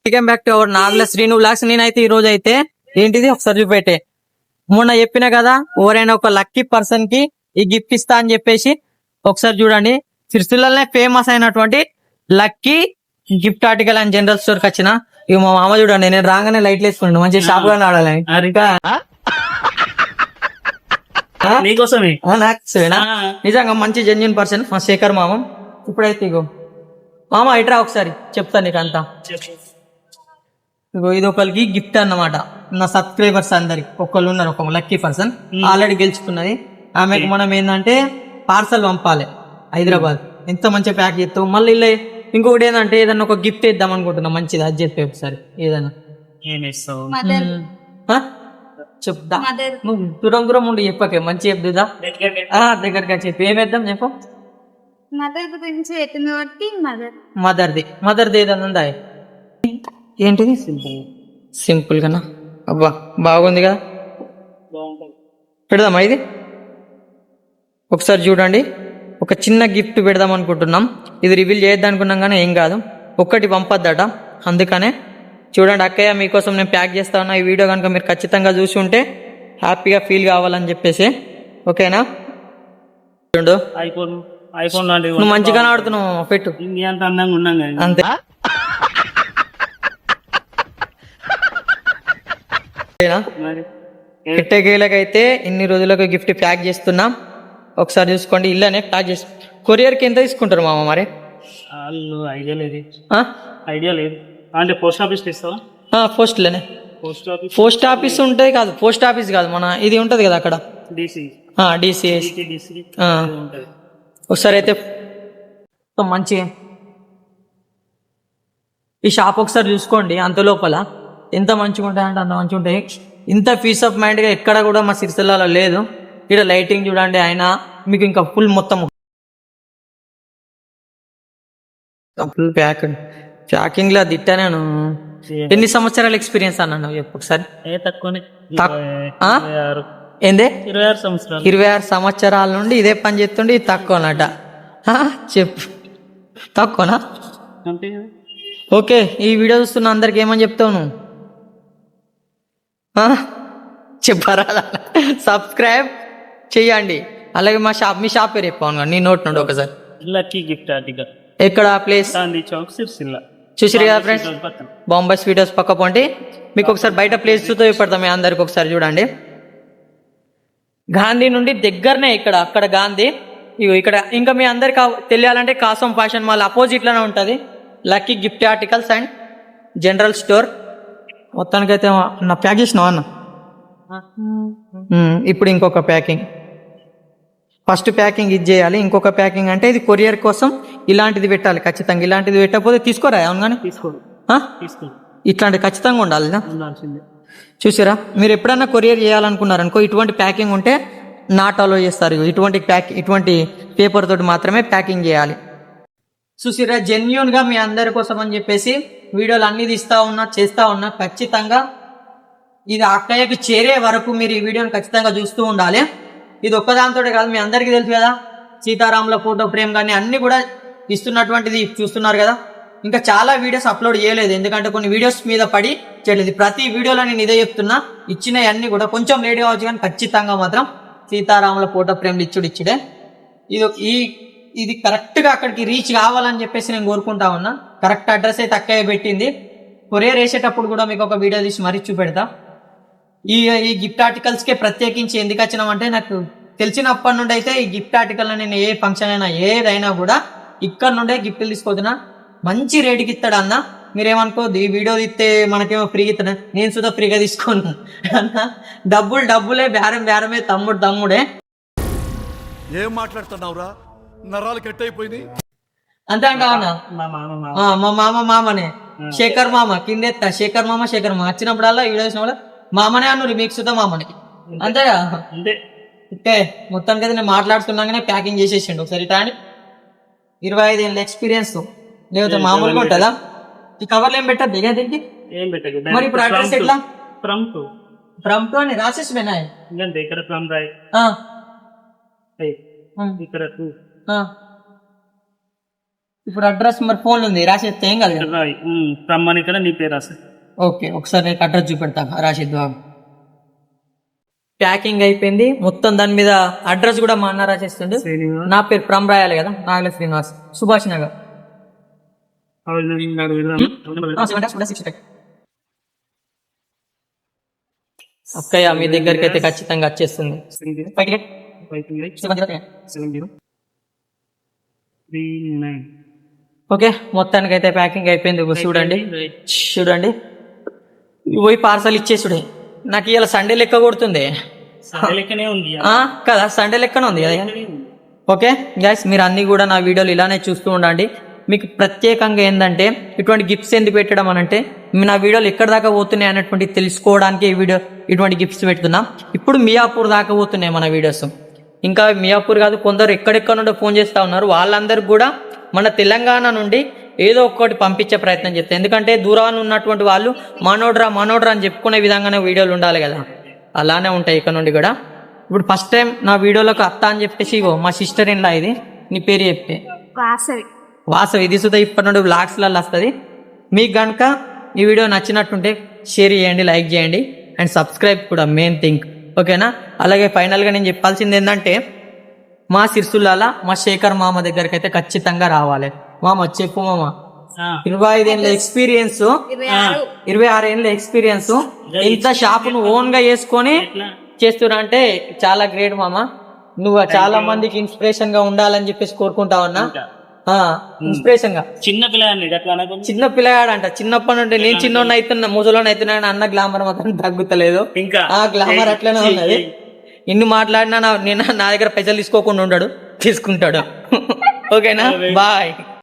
Welcome back to our Nagula Srinu vlogs. నేనైతే ఈ రోజు అయితే ఏంటిది ఒకసారి చూపెట్టే, మొన్న చెప్పిన కదా ఎవరైనా ఒక లక్కీ పర్సన్ కి ఈ గిఫ్ట్ ఇస్తా అని చెప్పేసి ఒకసారి చూడండి. సిరిసిల్లనే ఫేమస్ అయినటువంటి lucky gift article and general store కి వచ్చిన. ఇక మా మామ చూడండి, నేను రాగానే లైట్లు వేసుకుంటాను, మంచి షాప్ గా ఆడాలని నిజంగా మంచి జెన్యున్ పర్సన్ మా శేఖర్ మామ. ఇప్పుడైతే ఇగో మామ ఇట్రా ఒకసారి చెప్తాను నీకు అంతా. ఇగో ఇది ఒకరికి గిఫ్ట్ అన్నమాట. నా సబ్స్క్రైబర్స్ అందరికి ఒకళ్ళు ఉన్నారు, ఒక లక్కీ పర్సన్ ఆల్రెడీ గెలుచుకున్నది. ఆమెకు మనం ఏంటంటే పార్సల్ పంపాలి హైదరాబాద్. ఎంత మంచిగా ప్యాక్ చేస్తావు. మళ్ళీ ఇలా ఇంకొకటి ఏంటంటే ఏదన్నా ఒక గిఫ్ట్ ఇద్దాం అనుకుంటున్నా, మంచిది అది చెప్పి ఒకసారి ఏదన్నా చెప్తా. నువ్వు దూరం దూరం ఉండి చెప్పకే, మంచి చెప్తుందా దగ్గరగా చెప్పి ఏమేద్దాం చెప్పు. మదర్ది ఏదన్నా ఉందా? ఏంటిది? సింపుల్ గానా? అబ్బా బాగుంది కదా, పెడదామా ఇది? ఒకసారి చూడండి, ఒక చిన్న గిఫ్ట్ పెడదాం అనుకుంటున్నాం. ఇది రివీల్ చేయొద్దు అనుకున్నాం కానీ ఏం కాదు, ఒక్కటి పంపొద్దట. అందుకనే చూడండి అక్కయ్య, మీకోసం నేను ప్యాక్ చేస్తా ఉన్నా. ఈ వీడియో కనుక మీరు ఖచ్చితంగా చూసి ఉంటే హ్యాపీగా ఫీల్ కావాలని చెప్పేసి, ఓకేనా? చూడు ఐఫోన్ నువ్వు మంచిగానే ఆడుతున్నావు, పెట్టు. అంత అందంగా ఉన్నాం అంతే. ఎట్టకేలకైతే ఇన్ని రోజులకు గిఫ్ట్ ప్యాక్ చేస్తున్నాం. ఒకసారి చూసుకోండి. ఇల్లనే ప్యాక్ చేసి కొరియర్కి ఎంత తీసుకుంటారు మామ మరి? వాళ్ళు ఐడియా లేదు అంటే పోస్ట్ ఆఫీస్ ఇస్తావా? పోస్ట్లోనే. పోస్ట్ ఆఫీస్ ఉంటుంది కాదు, పోస్ట్ ఆఫీస్ కాదు, మన ఇది ఉంటది కదా అక్కడ, డిసిఎస్. ఒకసారి అయితే మంచి ఈ షాప్ ఒకసారి చూసుకోండి. అంత లోపల ఎంత మంచిగా ఉంటాయంటే అంత మంచిగా ఉంటాయి. ఇంత పీస్ ఆఫ్ మైండ్ గా ఎక్కడ కూడా మా సిరిసిల్లలో లేదు. ఇక్కడ లైటింగ్ చూడండి, అయినా మీకు ఇంకా ఫుల్ మొత్తం ఫుల్ ప్యాకింగ్ లా దిట్టా. నేను ఎన్ని సంవత్సరాల ఎక్స్పీరియన్స్ అన్నా చెప్పు ఒకసారి. ఏందే 26 సంవత్సరాల నుండి ఇదే పని చేస్తుండే. ఇది తక్కువనట చెప్పు, తక్కువనా? ఓకే, ఈ వీడియో చూస్తున్న అందరికి ఏమని చెప్తావు నువ్వు? చెప్పారా? సబ్స్క్రైబ్ చెయ్యండి. అలాగే మీ షాప్ పేరు చెప్పాను నీ నోట్ నుండి ఒకసారి. లక్కీ గిఫ్ట్ ఆర్టికల్ ఎక్కడ ప్లేస్? చూసిరు కదా ఫ్రెండ్స్, బాంబే స్వీట్ హౌస్ పక్క పోండి. మీకు ఒకసారి బయట ప్లేస్ చూతో చూపెడతాం మీ అందరికి. ఒకసారి చూడండి, గాంధీ నుండి దగ్గరనే అక్కడ గాంధీ. ఇక్కడ ఇంకా మీ అందరికి తెలియాలంటే కాసం ఫ్యాషన్ మాల్ అపోజిట్ లోనే ఉంటది lucky gift articles and general store. మొత్తానికైతే నా ప్యాక్ చేసినావా అన్న? ఇప్పుడు ఇంకొక ప్యాకింగ్, ఫస్ట్ ప్యాకింగ్ ఇది చేయాలి. ఇంకొక ప్యాకింగ్ అంటే ఇది కొరియర్ కోసం ఇలాంటిది పెట్టాలి ఖచ్చితంగా. ఇలాంటిది పెట్టకపోతే తీసుకోరా? అవును కానీ ఇట్లాంటి ఖచ్చితంగా ఉండాలి. చూసారా, మీరు ఎప్పుడన్నా కొరియర్ చేయాలనుకున్నారనుకో, ఇటువంటి ప్యాకింగ్ ఉంటే నాట్ అలో చేస్తారు. ఇటువంటి పేపర్ తోటి మాత్రమే ప్యాకింగ్ చేయాలి. చూసిరా, జెన్యున్ గా మీ అందరి కోసం అని చెప్పేసి వీడియోలు అన్ని చేస్తా ఉన్నా. ఖచ్చితంగా ఇది అక్కయ్యకు చేరే వరకు మీరు ఈ వీడియోని ఖచ్చితంగా చూస్తూ ఉండాలి. ఇది ఒక్కదాంతో కాదు, మీ అందరికీ తెలుసు కదా, సీతారాముల ఫోటో ఫ్రేమ్ కానీ అన్ని కూడా ఇస్తున్నటువంటిది చూస్తున్నారు కదా. ఇంకా చాలా వీడియోస్ అప్లోడ్ చేయలేదు, ఎందుకంటే కొన్ని వీడియోస్ మీద పడి చేయలేదు. ప్రతి వీడియోలో నేను ఇదే చెప్తున్నా, ఇచ్చినవన్నీ కూడా కొంచెం లేట్ కావచ్చు కానీ ఖచ్చితంగా మాత్రం సీతారాముల ఫోటో ఫ్రేమ్లు ఇచ్చుడే. ఇది కరెక్ట్ గా అక్కడికి రీచ్ కావాలని చెప్పేసి నేను కోరుకుంటా ఉన్నా. కరెక్ట్ అడ్రస్ అయితే అక్కయ్య పెట్టింది. కొరియర్ వేసేటప్పుడు కూడా మీకు ఒక వీడియో తీసి మరీ చూపెడతా. ఈ గిఫ్ట్ ఆర్టికల్స్ కే ప్రత్యేకించి ఎందుకు వచ్చినామంటే, నాకు తెలిసినప్పటి నుండి అయితే ఈ గిఫ్ట్ ఆర్టికల్ నేను ఏ ఫంక్షన్ అయినా ఏదైనా కూడా ఇక్కడ నుండే గిఫ్ట్లు తీసుకోతున్నా. మంచి రేటుకి ఇస్తాడు అన్న. మీరేమనుకోద్దు, ఈ వీడియో తీస్తే మనకేమో ఫ్రీగా ఇస్తాడు. నేను సుధా ఫ్రీగా తీసుకోను అన్న. డబ్బులే, బేరమే, తమ్ముడే. ఏం మాట్లాడుతున్నావురా? నరాలు కట్ అయిపోయింది అంతే అంటావన్నా? మా మామనే శేఖర్ మామ కిందెత్తా. శేఖర్ మామ వచ్చినప్పుడల్లా వీడియో చూసినప్పుడు మామనే అన్నారు, మీకు సుధా మామని. అంతేగా? ఓకే, మొత్తానికి అయితే నేను మాట్లాడుతున్నాగానే ప్యాకింగ్ చేసేసిండు. ఒకసారి తాండి. 25 ఏళ్ళ ఎక్స్పీరియన్స్ లేకపోతే మామూలుగా ఉంటుందా? ఈ కవర్లు ఏం పెట్టద్దు దిగా దీనికి. మరి ఇప్పుడు అడ్రస్ ఎట్లా? ఫ్రమ్ టు అని రాసేసి వినాయి. ఇక్కడ ఫ్రమ్ రాయ్, ఇక్కడ ఇప్పుడు అడ్రస్ మరి ఫోన్ ఉంది రాసేస్తే ఏం కాదు కదా? రాయి రమ్మని ఇక్కడ నీ పేరు రాసి ఓకే ఒకసారి నీకు అడ్రస్ చూపెడతాను రాసిద్దు ప్యాకింగ్ అయిపోయింది మొత్తం దాని మీద అడ్రస్ కూడా మా అన్న రాసేస్తుండు. నా పేరు ప్రమ్ రాయాలి కదా, నాగల శ్రీనివాస్, సుభాష్ నగర్. అక్కయ్య మీ దగ్గరికి అయితే ఖచ్చితంగా వచ్చేస్తుంది. ఓకే మొత్తానికి అయితే ప్యాకింగ్ అయిపోయింది. ఇగో చూడండి చూడండి పోయి పార్సల్ ఇచ్చేసుడే. నాకు ఇవాళ సండే లెక్క కొడుతుంది లెక్కనే ఉంది కదా, సండే లెక్కనే ఉంది కదా. ఓకే గైస్ మీరు అన్ని కూడా నా వీడియోలు ఇలానే చూస్తూ ఉండండి. మీకు ప్రత్యేకంగా ఏంటంటే ఇటువంటి గిఫ్ట్స్ ఎందుకు పెట్టడం అని అంటే నా వీడియోలు ఎక్కడ దాకా పోతున్నాయి అనేటువంటి తెలుసుకోవడానికి ఈ వీడియో ఇటువంటి గిఫ్ట్స్ పెడుతున్నాం. ఇప్పుడు మియాపూర్ దాకా పోతున్నాయి మన వీడియోస్. ఇంకా మియాపూర్ కాదు కొందరు ఎక్కడెక్కడ నుండో ఫోన్ చేస్తూ ఉన్నారు. వాళ్ళందరికీ కూడా మన తెలంగాణ నుండి ఏదో ఒక్కటి పంపించే ప్రయత్నం చేస్తాం. ఎందుకంటే దూరాన ఉన్నటువంటి వాళ్ళు మనోడ్రా అని చెప్పుకునే విధంగానే వీడియోలు ఉండాలి కదా, అలానే ఉంటాయి ఇక్కడ నుండి కూడా. ఇప్పుడు ఫస్ట్ టైం నా వీడియోలోకి అత్త అని చెప్పేసి ఇగో మా సిస్టర్ ఇన్లా, ఇది నీ పేరు చెప్తే వాసవి, ఇది సుధా ఇప్పటి నుండి బ్లాగ్స్లలో వస్తుంది. మీకు కనుక ఈ వీడియో నచ్చినట్టుంటే షేర్ చేయండి, లైక్ చేయండి అండ్ సబ్స్క్రైబ్ కూడా మెయిన్ థింగ్. ఓకేనా? అలాగే ఫైనల్గా నేను చెప్పాల్సింది ఏంటంటే మా సిర్సులాల మా శేఖర్ మామ దగ్గరికి అయితే ఖచ్చితంగా రావాలి. మామ చెప్పు మామ, 25 ఏళ్ళ ఎక్స్పీరియన్స్, 26 ఏళ్ళ ఎక్స్పీరియన్స్, ఇంత షాపును ఓన్ గా చేసుకొని చేస్తున్నా అంటే చాలా గ్రేట్ మామ. నువ్వు చాలా మందికి ఇన్స్పిరేషన్ గా ఉండాలని చెప్పేసి కోరుకుంటా ఉన్నా. ఇన్స్పిరేషన్ గా చిన్న పిల్లగాడు అంట, చిన్నప్పటి నుండి నేను చిన్నోడిని అవుతున్నా ముసలోని అవుతున్నా అన్న గ్లామర్ మాత్రం తగ్గుతలేదు. ఇంకా ఆ గ్లామర్ అట్లనే ఉన్నది. ఇన్ని మాట్లాడినా నా దగ్గర పైసలు తీసుకోకుండా ఉండడు, తీసుకుంటాడు. ఓకేనా? బాయ్.